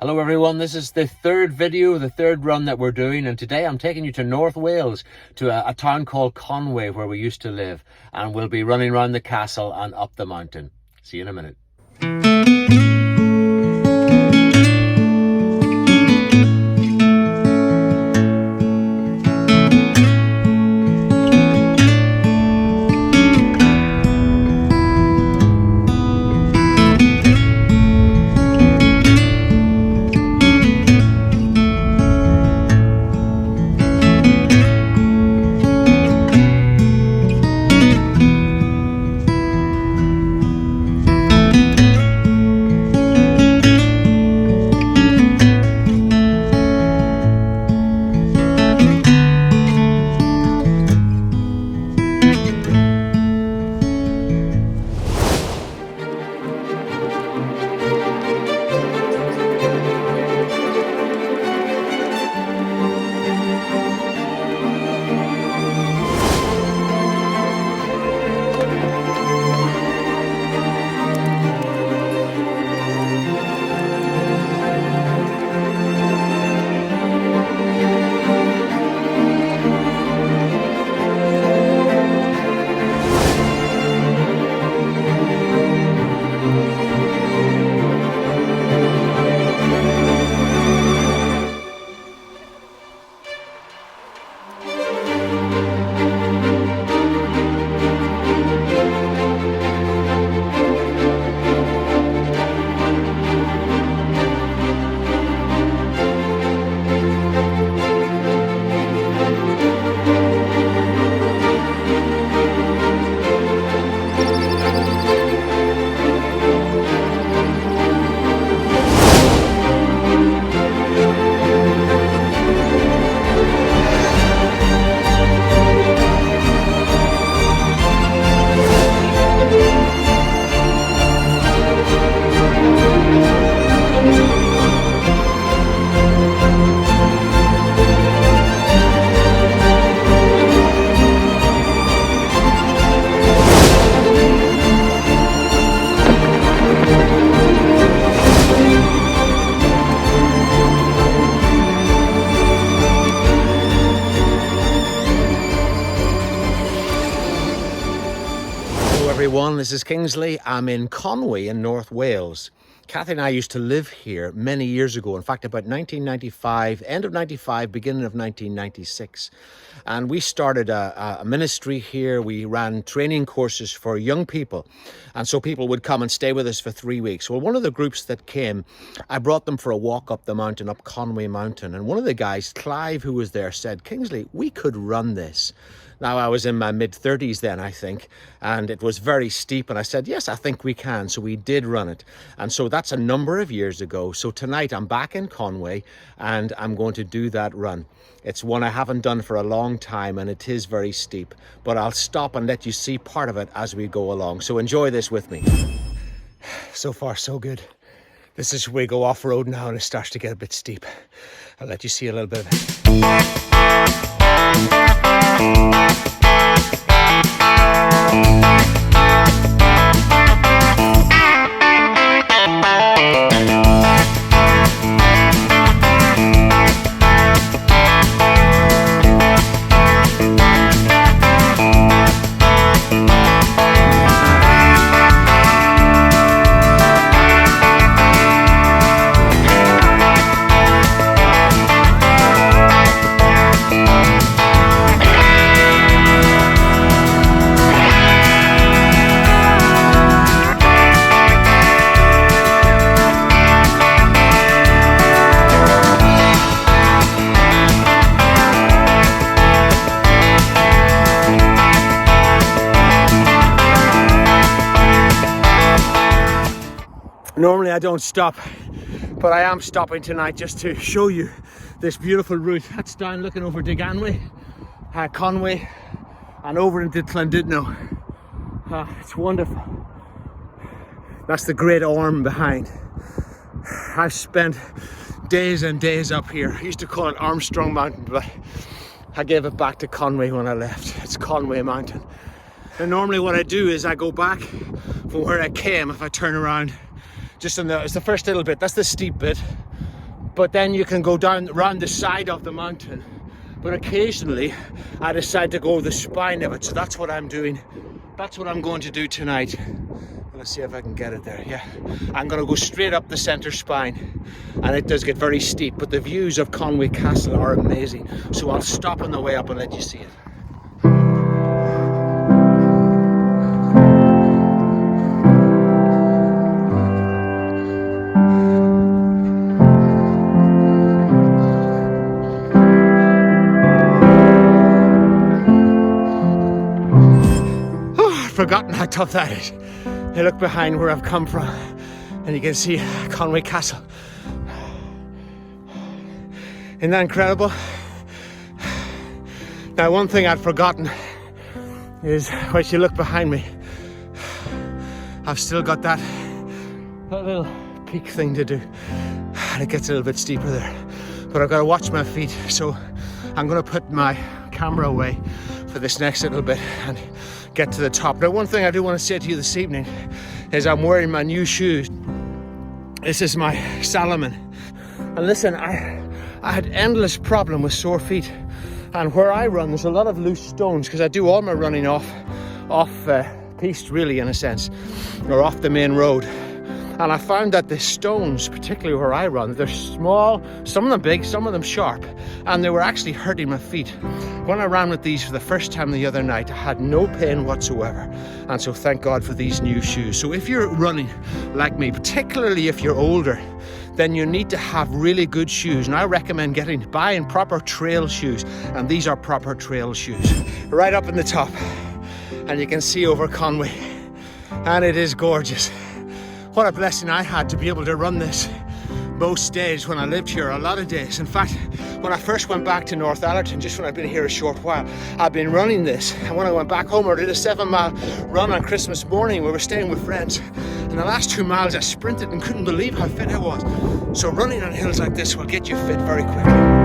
Hello everyone, this is the third video, the third run that we're doing, and today I'm taking you to North Wales, to a town called Conwy where we used to live, and we'll be running around the castle and up the mountain. See you in a minute. Everyone, this is Kingsley. I'm in Conwy in North Wales. Kathy and I used to live here many years ago. In fact, about 1995, end of 95, beginning of 1996. And we started a ministry here. We ran training courses for young people. And so people would come and stay with us for 3 weeks. Well, one of the groups that came, I brought them for a walk up the mountain, up Conwy Mountain. And one of the guys, Clive, who was there, said, "Kingsley, we could run this." Now, I was in my mid-30s then, I think, and it was very steep. And I said, yes, I think we can. So we did run it. And so that's a number of years ago. So tonight I'm back in Conwy and I'm going to do that run. It's one I haven't done for a long time and it is very steep. But I'll stop and let you see part of it as we go along. So enjoy this with me. So far, so good. This is where we go off-road now and it starts to get a bit steep. I'll let you see a little bit of it. Normally I don't stop, but I am stopping tonight just to show you this beautiful route. That's down looking over Conwy, and over into Llandudno. It's wonderful. That's the Great Orme behind. I've spent days and days up here. I used to call it Armstrong Mountain, but I gave it back to Conwy when I left. It's Conwy Mountain. And normally what I do is I go back from where I came. If I turn around, just in the, it's the first little bit, that's the steep bit. but then you can go down around the side of the mountain. But occasionally I decide to go the spine of it, so that's what I'm doing. That's what I'm going to do tonight. Let's see if I can get it there. Yeah, I'm going to go straight up the centre spine, and it does get very steep, but the views of Conwy Castle are amazing, so I'll stop on the way up and let you see it. Forgotten how tough that is. I look behind where I've come from and you can see Conwy Castle. Isn't that incredible? Now, one thing I'd forgotten is when you look behind me, I've still got that little peak thing to do, and it gets a little bit steeper there, but I've got to watch my feet, so I'm going to put my camera away for this next little bit and get to the top. Now, one thing I do want to say to you this evening is I'm wearing my new shoes. This is my Salomon, and listen, I had endless problem with sore feet, and where I run there's a lot of loose stones because I do all my running off piste, really, in a sense, or off the main road. And I found that the stones, particularly where I run, they're small, some of them big, some of them sharp, and they were actually hurting my feet. When I ran with these for the first time the other night, I had no pain whatsoever, and so thank God for these new shoes. So if you're running like me, particularly if you're older, then you need to have really good shoes, and I recommend buying proper trail shoes, and these are proper trail shoes. Right up in the top, and you can see over Conwy, and it is gorgeous. What a blessing I had to be able to run this most days when I lived here, a lot of days. In fact, when I first went back to North Allerton, just when I've been here a short while, I've been running this. And when I went back home, I did a 7-mile run on Christmas morning. We were staying with friends. And the last 2 miles I sprinted and couldn't believe how fit I was. So running on hills like this will get you fit very quickly.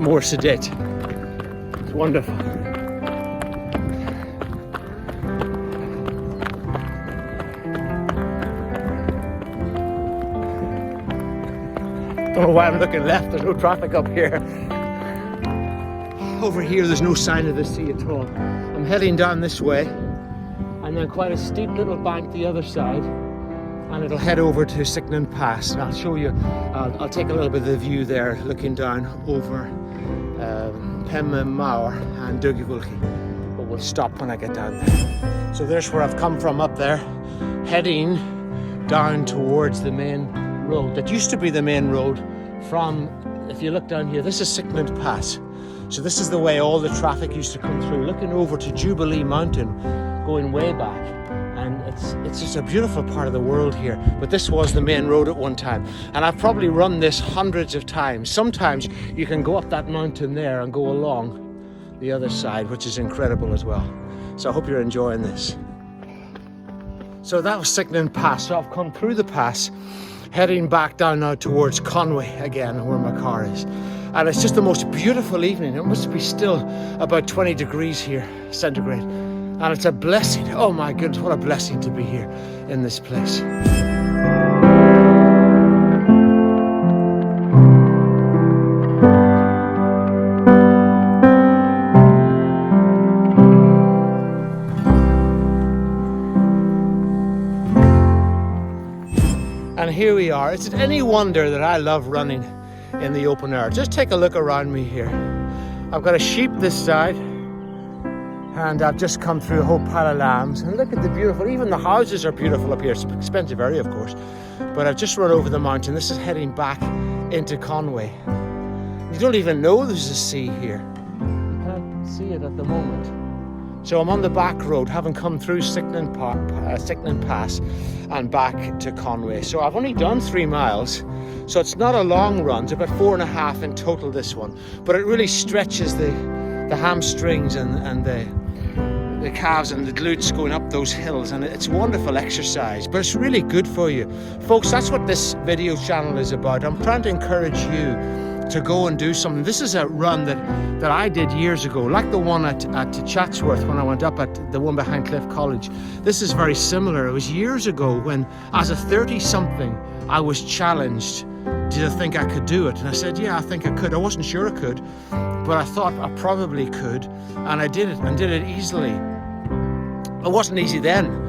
More sedate. It's wonderful. Don't know why I'm looking left, there's no traffic up here. Over here there's no sign of the sea at all. I'm heading down this way, and then quite a steep little bank the other side, and it'll head over to Sicknan Pass, and I'll show you, I'll take a little bit of the view there looking down over Conwy and Dugivulki, but we'll stop when I get down there. So there's where I've come from up there, heading down towards the main road that used to be the main road from, if you look down here, this is Sicknan Pass. So this is the way all the traffic used to come through, looking over to Jubilee Mountain, going way back. And it's just a beautiful part of the world here. But this was the main road at one time. And I've probably run this hundreds of times. Sometimes you can go up that mountain there and go along the other side, which is incredible as well. So I hope you're enjoying this. So that was Sicknan Pass. So I've come through the pass, heading back down now towards Conwy again, where my car is. And it's just the most beautiful evening. It must be still about 20 degrees here, centigrade. And it's a blessing. Oh my goodness, what a blessing to be here in this place. And here we are. Is it any wonder that I love running in the open air? Just take a look around me here. I've got a sheep this side, and I've just come through a whole pile of lambs, and look at the beautiful, even the houses are beautiful up here. It's an expensive area, of course, but I've just run over the mountain. This is heading back into Conwy. You don't even know there's a sea here. You can't see it at the moment. So I'm on the back road, having come through Sicknin Pass and back to Conwy. So I've only done 3 miles, so it's not a long run. It's about 4.5 in total, this one. But it really stretches the hamstrings and the calves and the glutes going up those hills, and it's wonderful exercise, but it's really good for you. Folks, that's what this video channel is about. I'm trying to encourage you to go and do something. This is a run that I did years ago, like the one at Chatsworth when I went up at the one behind Cliff College. This is very similar. It was years ago when, as a 30-something, I was challenged. Did I think I could do it? And I said, yeah, I think I could. I wasn't sure I could, but I thought I probably could, and I did it, and did it easily. It wasn't easy then,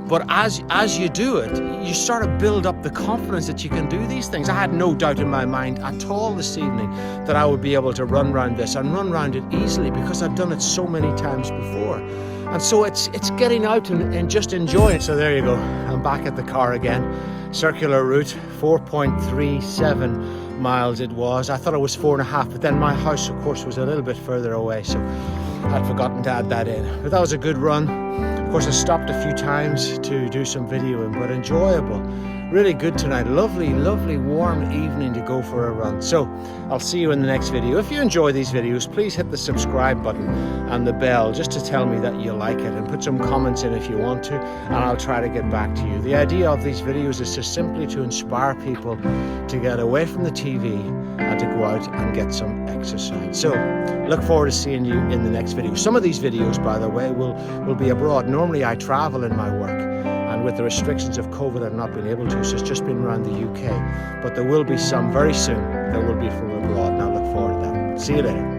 but as you do it, you sort of build up the confidence that you can do these things. I had no doubt in my mind at all this evening that I would be able to run around this and run around it easily, because I've done it so many times before. And so it's getting out and just enjoying it. So there you go. I'm back at the car again. Circular route, 4.37 miles it was. I thought it was 4.5, but then my house, of course, was a little bit further away, so I'd forgotten to add that in. But that was a good run. Of course, I stopped a few times to do some videoing, but enjoyable. Really good tonight. Lovely, lovely, warm evening to go for a run. So I'll see you in the next video. If you enjoy these videos, please hit the subscribe button and the bell just to tell me that you like it, and put some comments in if you want to, and I'll try to get back to you. The idea of these videos is just simply to inspire people to get away from the TV and to go out and get some exercise. So look forward to seeing you in the next video. Some of these videos, by the way, will be abroad. Normally I travel in my work, and with the restrictions of COVID I've not been able to, so it's just been around the UK. But there will be some very soon that will be from abroad, and I look forward to that. See you later.